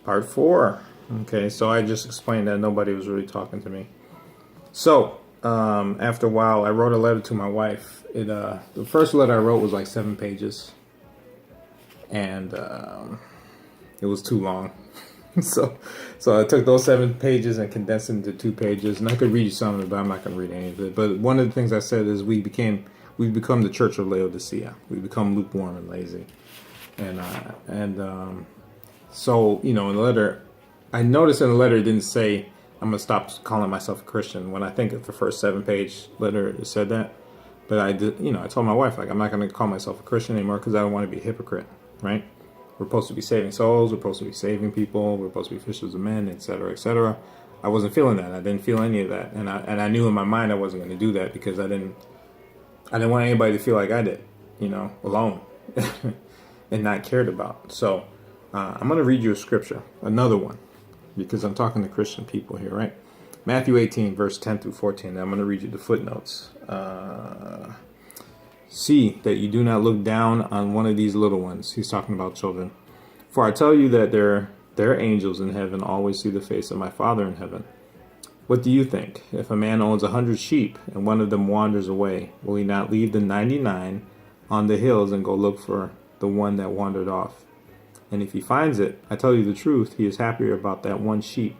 Part 4. Okay, so I just explained that nobody was really talking to me. So, after a while, I wrote a letter to my wife. The first letter I wrote was like 7 pages. And it was too long. so I took those 7 pages and condensed it into 2 pages. And I could read you some of it, but I'm not going to read any of it. But one of the things I said is we've become the church of Laodicea. We've become lukewarm and lazy. So, in the letter, I noticed in the letter it didn't say, I'm going to stop calling myself a Christian. When I think of the first 7-page letter, it said that. But I did, I told my wife, like, I'm not going to call myself a Christian anymore because I don't want to be a hypocrite, right? We're supposed to be saving souls. We're supposed to be saving people. We're supposed to be fishers of men, etc., etc. I wasn't feeling that. I didn't feel any of that. And I knew in my mind I wasn't going to do that because I didn't want anybody to feel like I did, alone and not cared about. So I'm going to read you a scripture, another one, because I'm talking to Christian people here, right? Matthew 18, verse 10 through 14. I'm going to read you the footnotes. See that you do not look down on one of these little ones. He's talking about children. For I tell you that their angels in heaven always see the face of my Father in heaven. What do you think? If a man owns 100 sheep and one of them wanders away, will he not leave the 99 on the hills and go look for the one that wandered off? And if he finds it, I tell you the truth, he is happier about that one sheep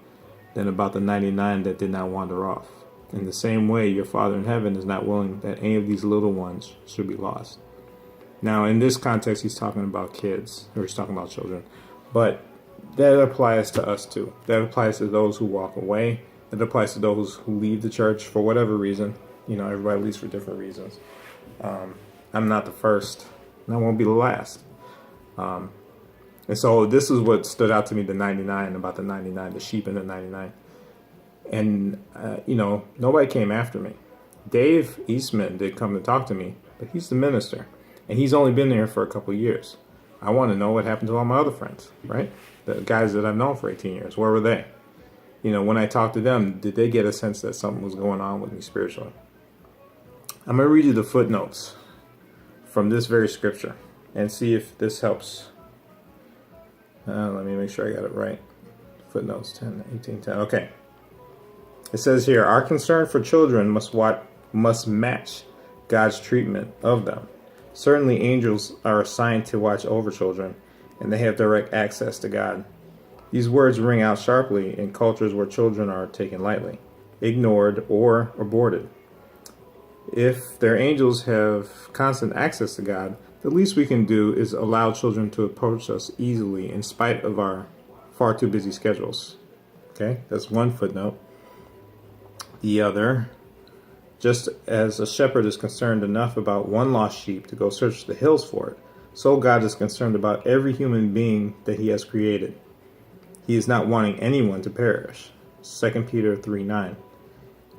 than about the 99 that did not wander off. In the same way, your Father in heaven is not willing that any of these little ones should be lost. Now, in this context, he's talking about kids, or he's talking about children. But that applies to us too. That applies to those who walk away. That applies to those who leave the church for whatever reason. Everybody leaves for different reasons. I'm not the first, and I won't be the last. And so this is what stood out to me, the 99, about the 99, the sheep and the 99. And, nobody came after me. Dave Eastman did come to talk to me, but he's the minister. And he's only been there for a couple of years. I want to know what happened to all my other friends, right? The guys that I've known for 18 years. Where were they? When I talked to them, did they get a sense that something was going on with me spiritually? I'm going to read you the footnotes from this very scripture and see if this helps. Let me make sure I got it right. Footnotes 10, 18, 10. Okay. It says here, our concern for children must match God's treatment of them. Certainly angels are assigned to watch over children, and they have direct access to God. These words ring out sharply in cultures where children are taken lightly, ignored, or aborted. If their angels have constant access to God, the least we can do is allow children to approach us easily in spite of our far too busy schedules. Okay, that's one footnote. The other, just as a shepherd is concerned enough about one lost sheep to go search the hills for it, so God is concerned about every human being that he has created. He is not wanting anyone to perish. 2 Peter 3:9.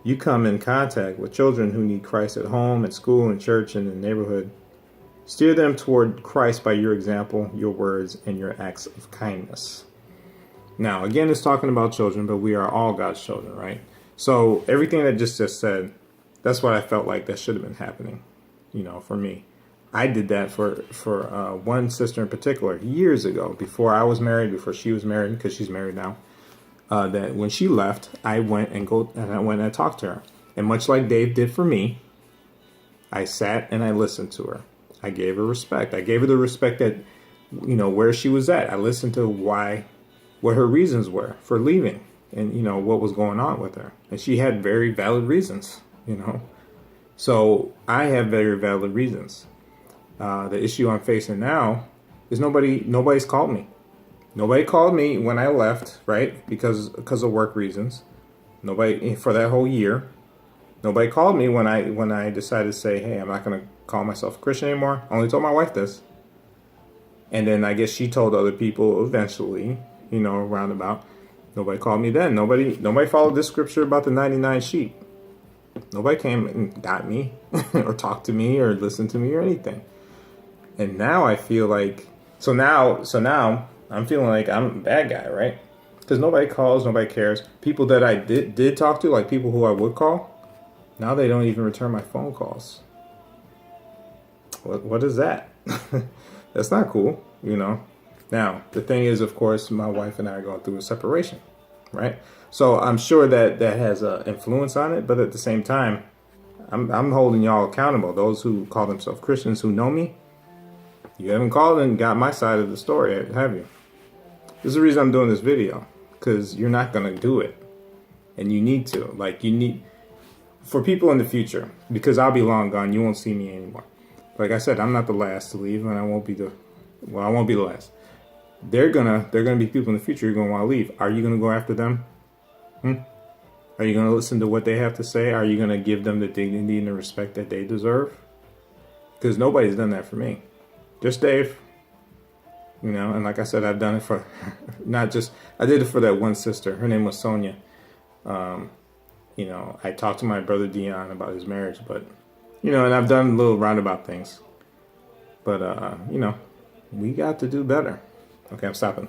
You come in contact with children who need Christ at home, at school, in church, and in the neighborhood. Steer them toward Christ by your example, your words, and your acts of kindness. Now, again, it's talking about children, but we are all God's children, right? So everything that just said, that's what I felt like that should have been happening, for me. I did that for one sister in particular years ago, before I was married, before she was married, because she's married now. That when she left, I went and I talked to her, and much like Dave did for me, I sat and I listened to her. I gave her respect. I gave her the respect that, where she was at. I listened to what her reasons were for leaving, and what was going on with her, and she had very valid reasons. So I have very valid reasons. The issue I'm facing now is nobody's called me. Nobody called me when I left, right? Because of work reasons. Nobody for that whole year. Nobody called me when I decided to say, hey, I'm not going to call myself a Christian anymore. I only told my wife this. And then I guess she told other people eventually, roundabout. Nobody called me then. Nobody followed this scripture about the 99 sheep. Nobody came and got me or talked to me or listened to me or anything. And now I feel like, so now I'm feeling like I'm a bad guy, right? Because nobody calls, nobody cares. People that I did talk to, like people who I would call, now they don't even return my phone calls. What is that? That's not cool, Now, the thing is, of course, my wife and I are going through a separation, right? So I'm sure that that has an influence on it, but at the same time, I'm holding y'all accountable. Those who call themselves Christians who know me, you haven't called and got my side of the story, have you? This is the reason I'm doing this video, because you're not going to do it. And you need to. Like, you need, for people in the future, because I'll be long gone, you won't see me anymore. Like I said, I'm not the last to leave, and I won't be the last. They're gonna be people in the future who are gonna want to leave. Are you gonna go after them? Are you gonna listen to what they have to say? Are you gonna give them the dignity and the respect that they deserve? Because nobody's done that for me. Just Dave. You know, and like I said, I've done it for not just, I did it for that one sister. Her name was Sonia. You know, I talked to my brother Dion about his marriage, but, you know, and I've done little roundabout things. But, you know, we got to do better. Okay, I'm stopping.